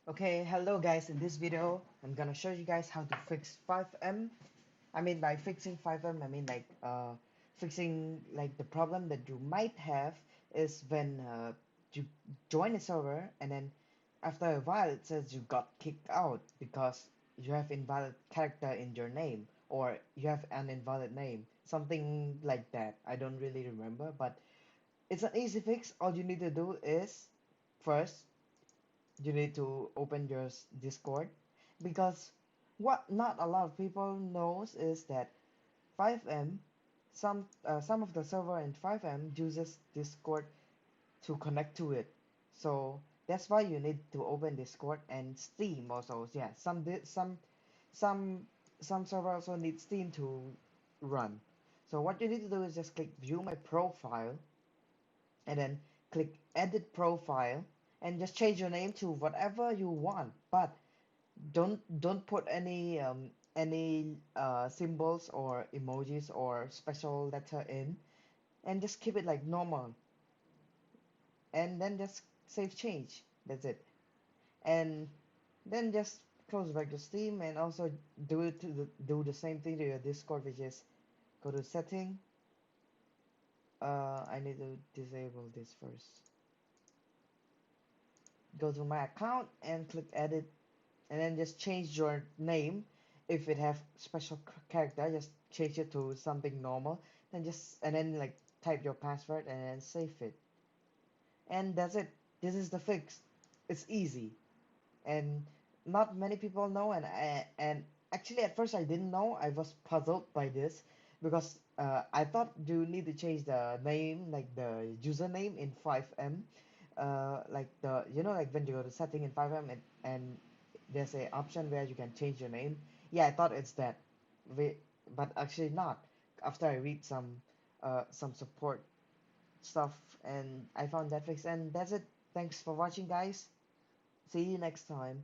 Okay, hello guys. In this video, I'm gonna show you guys how to fix FiveM. I mean by fixing FiveM, I mean fixing like the problem that you might have is when you join a server and then after a while it says you got kicked out because you have invalid character in your name or you have an invalid name, something like that. I don't really remember, but it's an easy fix. All you need to do is first you need to open your Discord because what not a lot of people knows is that FiveM some of the server in FiveM uses Discord to connect to it. So that's why you need to open Discord and Steam also. Yeah, some some server also need Steam to run. So what you need to do is just click view my profile and then click edit profile and just change your name to whatever you want, but don't put any symbols or emojis or special letter in, and just keep it like normal, and then just save change. That's it. And then just close back to Steam and also do the same thing to your Discord, which is go to setting. I need to disable this first. Go to my account and click edit, and then just change your name. If it have special character, just change it to something normal, then just and then like type your password and then save it, and that's it. This is the fix. It's easy, and not many people know, and actually at first I didn't know. I was puzzled by this because I thought you need to change the name, like the username in FiveM, like the like when you go to setting in FiveM, and there's a option where you can change your name. Yeah, I thought it's that, Wait, but actually not. After I read some support stuff, and I found that fix, and that's it. Thanks for watching, guys. See you next time.